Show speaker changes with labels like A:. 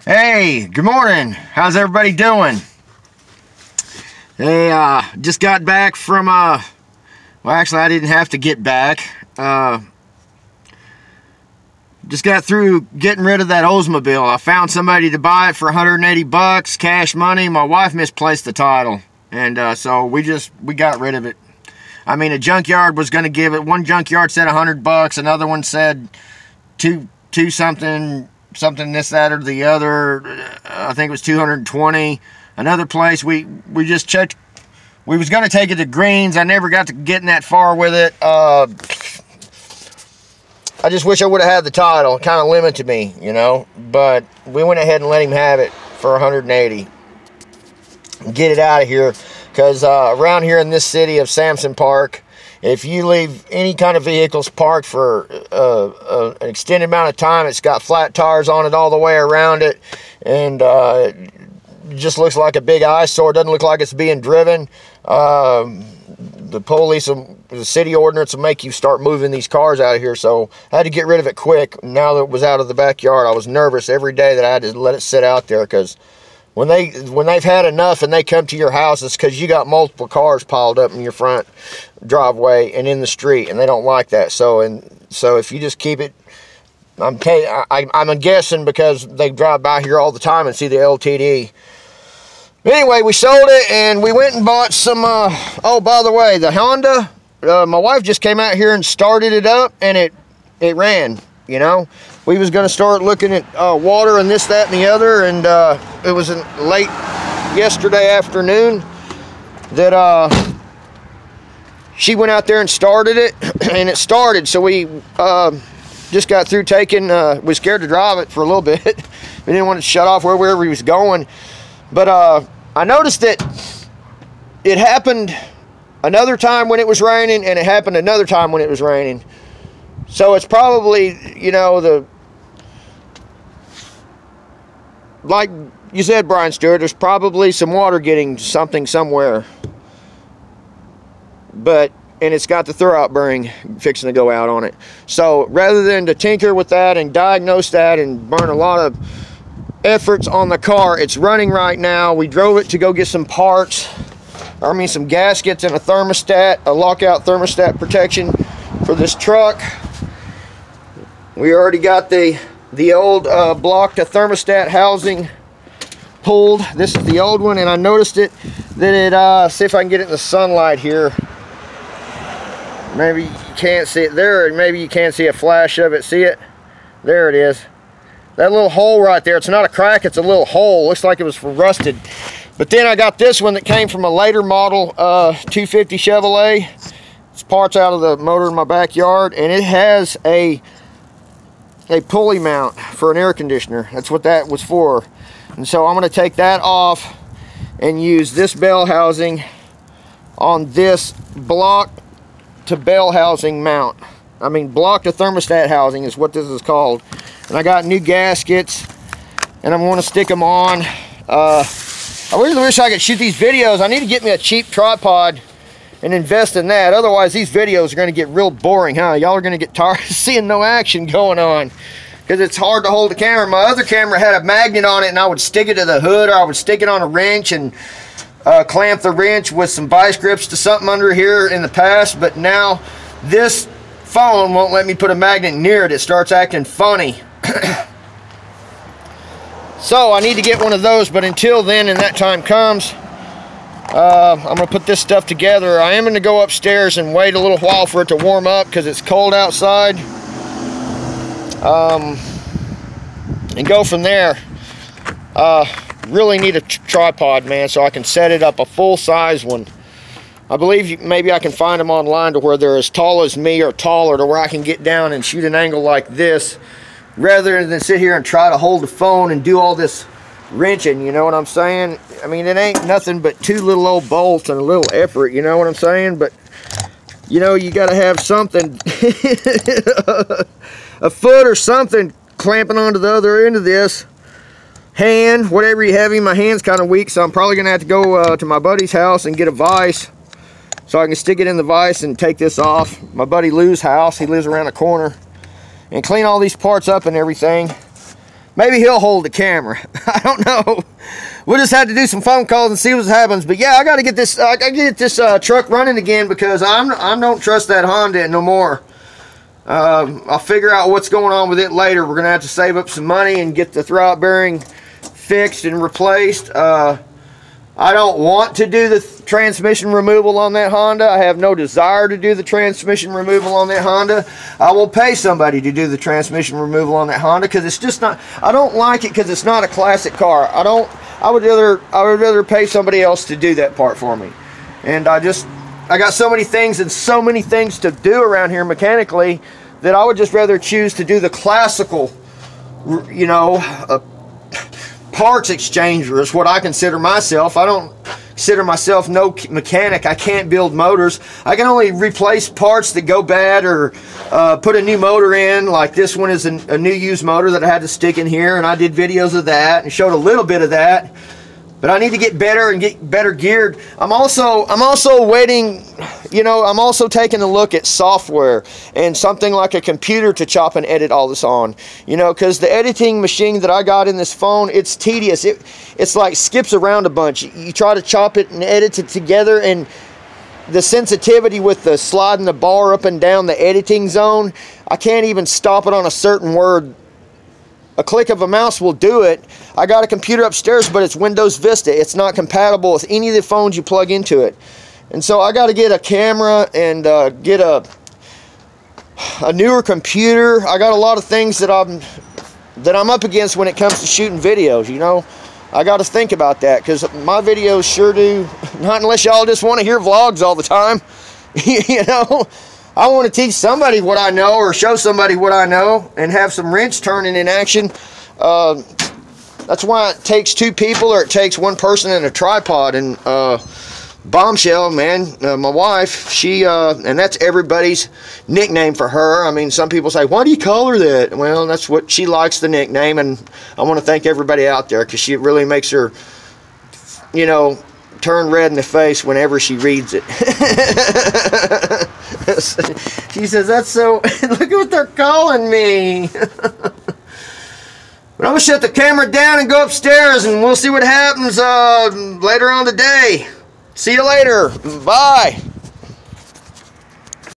A: Hey, good morning. How's everybody doing? Hey, just got back from, well, actually, I didn't have to get back. Just got through getting rid of that Oldsmobile. I found somebody to buy it for 180 bucks, cash money. My wife misplaced the title, and so we got rid of it. I mean, a junkyard was going to give it, one junkyard said 100 bucks, another one said two something, this, that, or the other. I think it was 220. Another place, we just checked. We was going to take it to Greens. I never got to getting that far with it. I just wish I would have had the title. It kind of limited me, you know. But we went ahead and let him have it for 180. Get it out of here. Because around here in this city of Samson Park, if you leave any kind of vehicles parked for an extended amount of time, it's got flat tires on it all the way around it. And it just looks like a big eyesore. It doesn't look like it's being driven. The police, the city ordinance will make you start moving these cars out of here. So I had to get rid of it quick. Now that it was out of the backyard, I was nervous every day that I had to let it sit out there, because when they've had enough and they come to your house, it's because you got multiple cars piled up in your front driveway and in the street, and they don't like that. So if you just keep it, I'm guessing because they drive by here all the time and see the LTD. Anyway, we sold it and we went and bought some, oh, by the way, the Honda, my wife just came out here and started it up, and it ran, you know. We was going to start looking at water and this, that, and the other, and it was late yesterday afternoon that she went out there and started it, and it started. So we just got through taking, was scared to drive it for a little bit. We didn't want to shut off wherever he was going. But I noticed that it happened another time when it was raining, and it happened another time when it was raining. So it's probably, you know, like you said, Brian Stewart, there's probably some water getting something somewhere. And it's got the throwout bearing fixing to go out on it. So rather than to tinker with that and diagnose that and burn a lot of efforts on the car, it's running right now. We drove it to go get some parts, some gaskets and a thermostat, a lockout thermostat protection for this truck. We already got the old block to thermostat housing pulled. This is the old one, and I noticed that it, see if I can get it in the sunlight here. Maybe you can't see it there, and maybe you can't see a flash of it. See it? There it is. That little hole right there, it's not a crack, it's a little hole. Looks like it was rusted. But then I got this one that came from a later model 250 Chevrolet. It's parts out of the motor in my backyard, and it has a pulley mount for an air conditioner. That's what that was for. And so I'm going to take that off and use this bell housing on this block to bell housing mount. Block to thermostat housing is what this is called. And I got new gaskets, and I'm going to stick them on. I really wish I could shoot these videos. I need to get me a cheap tripod and invest in that. Otherwise, these videos are going to get real boring, huh? Y'all are going to get tired of seeing no action going on, because it's hard to hold the camera. My other camera had a magnet on it, and I would stick it to the hood, or I would stick it on a wrench and clamp the wrench with some vice grips to something under here in the past. But now this phone won't let me put a magnet near it. It starts acting funny. So I need to get one of those, but until then, and that time comes, I'm going to put this stuff together. I am going to go upstairs and wait a little while for it to warm up, because it's cold outside, and go from there. Really need a tripod, man, so I can set it up, a full-size one. I believe maybe I can find them online to where they're as tall as me or taller, to where I can get down and shoot an angle like this, rather than sit here and try to hold the phone and do all this wrenching, you know what I'm saying? It ain't nothing but two little old bolts and a little effort, you know what I'm saying? But, you know, you got to have something, a foot or something clamping onto the other end of this. Hand, whatever you have in. My hand's kind of weak, so I'm probably going to have to go to my buddy's house and get a vise so I can stick it in the vise and take this off. My buddy Lou's house, he lives around the corner, and clean all these parts up and everything. maybe he'll hold the camera. I don't know. We'll just have to do some phone calls and see what happens. But yeah, I got to get this. I got to get this truck running again, because I don't trust that Honda no more. I'll figure out what's going on with it later. We're gonna have to save up some money and get the throwout bearing fixed and replaced. I don't want to do the transmission removal on that Honda. I have no desire to do the transmission removal on that Honda. I will pay somebody to do the transmission removal on that Honda, because it's just not, I don't like it because it's not a classic car. I would rather pay somebody else to do that part for me. And I got so many things to do around here mechanically that I would just rather choose to do the classical, you know, parts exchanger is what I consider myself. I don't consider myself no mechanic. I can't build motors. I can only replace parts that go bad, or put a new motor in. Like this one is a new used motor that I had to stick in here, and I did videos of that and showed a little bit of that. But I need to get better and get better geared. I'm also waiting, you know, I'm also taking a look at software and something like a computer to chop and edit all this on. You know, because the editing machine that I got in this phone, it's tedious. It's like skips around a bunch. You try to chop it and edit it together, and the sensitivity with the sliding the bar up and down the editing zone, I can't even stop it on a certain word. A click of a mouse will do it. I got a computer upstairs, but it's Windows Vista. It's not compatible with any of the phones you plug into it. And so I got to get a camera and get a newer computer. I got a lot of things that I'm up against when it comes to shooting videos, you know. I got to think about that, because my videos sure do, not unless y'all just want to hear vlogs all the time. You know, I want to teach somebody what I know, or show somebody what I know, and have some wrench turning in action. That's why it takes two people, or it takes one person and a tripod. And Bombshell, man, my wife, she, and that's everybody's nickname for her. I mean, some people say, why do you call her that? Well, that's what she likes, the nickname, and I want to thank everybody out there, because she really makes her, you know, turn red in the face whenever she reads it. She says, that's so, look at what they're calling me. But I'm going to shut the camera down and go upstairs, and we'll see what happens later on today. See you later. Bye.